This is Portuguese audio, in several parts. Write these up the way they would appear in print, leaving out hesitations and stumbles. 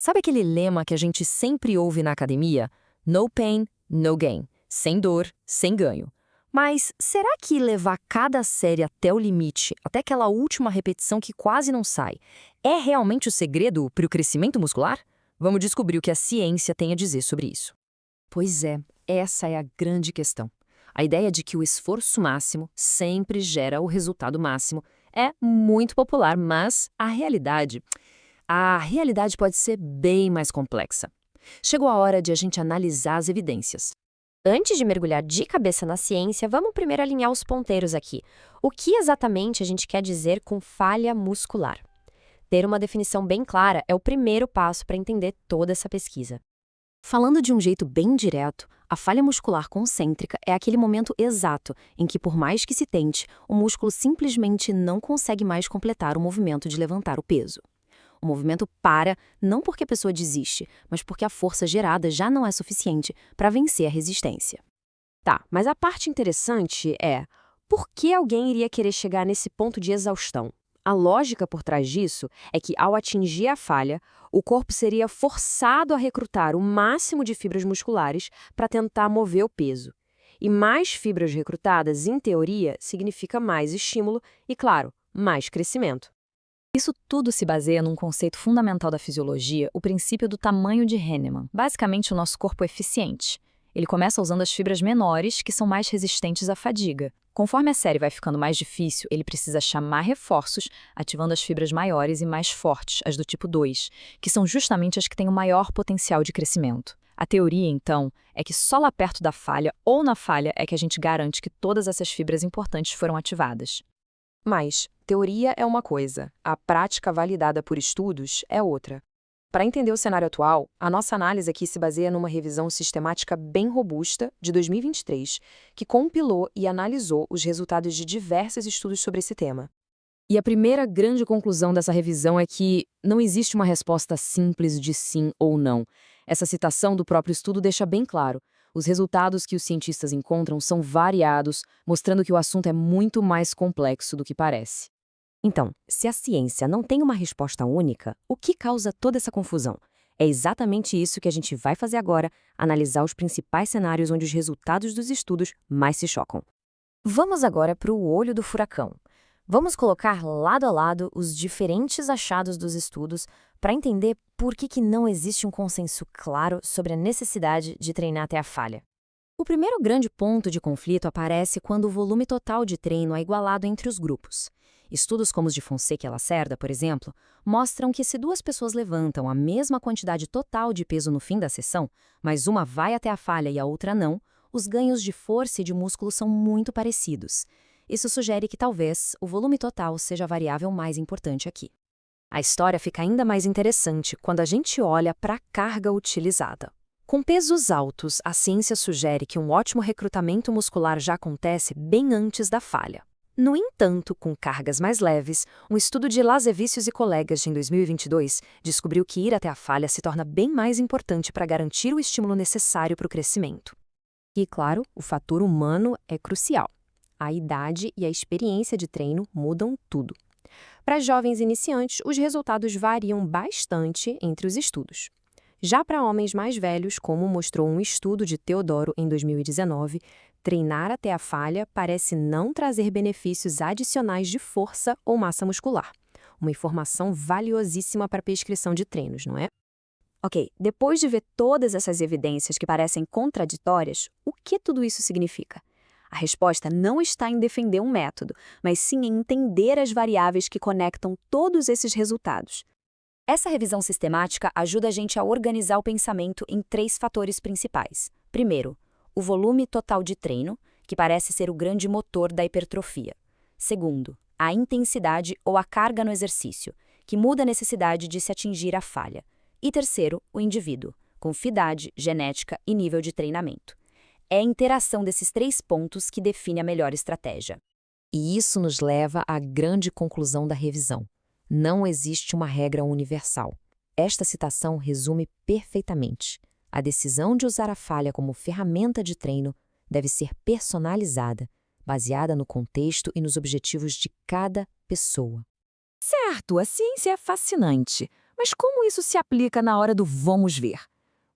Sabe aquele lema que a gente sempre ouve na academia? No pain, no gain. Sem dor, sem ganho. Mas será que levar cada série até o limite, até aquela última repetição que quase não sai, é realmente o segredo para o crescimento muscular? Vamos descobrir o que a ciência tem a dizer sobre isso. Pois é, essa é a grande questão. A ideia de que o esforço máximo sempre gera o resultado máximo é muito popular, mas a realidade pode ser bem mais complexa. Chegou a hora de a gente analisar as evidências. Antes de mergulhar de cabeça na ciência, vamos primeiro alinhar os ponteiros aqui. O que exatamente a gente quer dizer com falha muscular? Ter uma definição bem clara é o primeiro passo para entender toda essa pesquisa. Falando de um jeito bem direto, a falha muscular concêntrica é aquele momento exato em que, por mais que se tente, o músculo simplesmente não consegue mais completar o movimento de levantar o peso. O movimento para não porque a pessoa desiste, mas porque a força gerada já não é suficiente para vencer a resistência. Tá, mas a parte interessante é, por que alguém iria querer chegar nesse ponto de exaustão? A lógica por trás disso é que, ao atingir a falha, o corpo seria forçado a recrutar o máximo de fibras musculares para tentar mover o peso. E mais fibras recrutadas, em teoria, significa mais estímulo e, claro, mais crescimento. Isso tudo se baseia num conceito fundamental da fisiologia, o princípio do tamanho de Hahnemann. Basicamente, o nosso corpo é eficiente. Ele começa usando as fibras menores, que são mais resistentes à fadiga. Conforme a série vai ficando mais difícil, ele precisa chamar reforços, ativando as fibras maiores e mais fortes, as do tipo 2, que são justamente as que têm o maior potencial de crescimento. A teoria, então, é que só lá perto da falha ou na falha é que a gente garante que todas essas fibras importantes foram ativadas. Mas teoria é uma coisa, a prática validada por estudos é outra. Para entender o cenário atual, a nossa análise aqui se baseia numa revisão sistemática bem robusta de 2023, que compilou e analisou os resultados de diversos estudos sobre esse tema. E a primeira grande conclusão dessa revisão é que não existe uma resposta simples de sim ou não. Essa citação do próprio estudo deixa bem claro. Os resultados que os cientistas encontram são variados, mostrando que o assunto é muito mais complexo do que parece. Então, se a ciência não tem uma resposta única, o que causa toda essa confusão? É exatamente isso que a gente vai fazer agora, analisar os principais cenários onde os resultados dos estudos mais se chocam. Vamos agora para o olho do furacão. Vamos colocar lado a lado os diferentes achados dos estudos para entender por que não existe um consenso claro sobre a necessidade de treinar até a falha. O primeiro grande ponto de conflito aparece quando o volume total de treino é igualado entre os grupos. Estudos como os de Fonseca e Lacerda, por exemplo, mostram que se duas pessoas levantam a mesma quantidade total de peso no fim da sessão, mas uma vai até a falha e a outra não, os ganhos de força e de músculo são muito parecidos. Isso sugere que talvez o volume total seja a variável mais importante aqui. A história fica ainda mais interessante quando a gente olha para a carga utilizada. Com pesos altos, a ciência sugere que um ótimo recrutamento muscular já acontece bem antes da falha. No entanto, com cargas mais leves, um estudo de Lazevicius e colegas de 2022 descobriu que ir até a falha se torna bem mais importante para garantir o estímulo necessário para o crescimento. E, claro, o fator humano é crucial. A idade e a experiência de treino mudam tudo. Para jovens iniciantes, os resultados variam bastante entre os estudos. Já para homens mais velhos, como mostrou um estudo de Teodoro em 2019, treinar até a falha parece não trazer benefícios adicionais de força ou massa muscular. Uma informação valiosíssima para a prescrição de treinos, não é? Ok, depois de ver todas essas evidências que parecem contraditórias, o que tudo isso significa? A resposta não está em defender um método, mas sim em entender as variáveis que conectam todos esses resultados. Essa revisão sistemática ajuda a gente a organizar o pensamento em 3 fatores principais. Primeiro, o volume total de treino, que parece ser o grande motor da hipertrofia. Segundo, a intensidade ou a carga no exercício, que muda a necessidade de se atingir a falha. E terceiro, o indivíduo, com idade, genética e nível de treinamento. É a interação desses 3 pontos que define a melhor estratégia. E isso nos leva à grande conclusão da revisão. Não existe uma regra universal. Esta citação resume perfeitamente. A decisão de usar a falha como ferramenta de treino deve ser personalizada, baseada no contexto e nos objetivos de cada pessoa. Certo, a ciência é fascinante, Mas como isso se aplica na hora do vamos ver?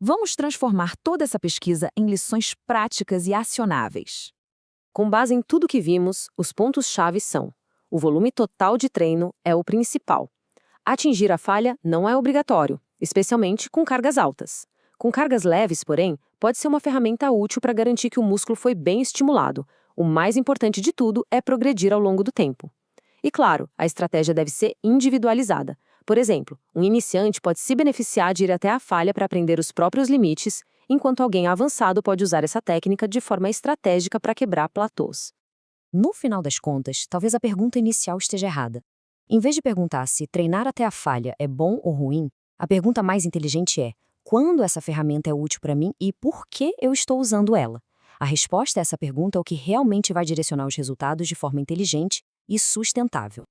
Vamos transformar toda essa pesquisa em lições práticas e acionáveis. Com base em tudo que vimos, os pontos-chave são: o volume total de treino é o principal. Atingir a falha não é obrigatório, especialmente com cargas altas. Com cargas leves, porém, pode ser uma ferramenta útil para garantir que o músculo foi bem estimulado. O mais importante de tudo é progredir ao longo do tempo. E claro, a estratégia deve ser individualizada. Por exemplo, um iniciante pode se beneficiar de ir até a falha para aprender os próprios limites, enquanto alguém avançado pode usar essa técnica de forma estratégica para quebrar platôs. No final das contas, talvez a pergunta inicial esteja errada. Em vez de perguntar se treinar até a falha é bom ou ruim, a pergunta mais inteligente é: quando essa ferramenta é útil para mim e por que eu estou usando ela? A resposta a essa pergunta é o que realmente vai direcionar os resultados de forma inteligente e sustentável.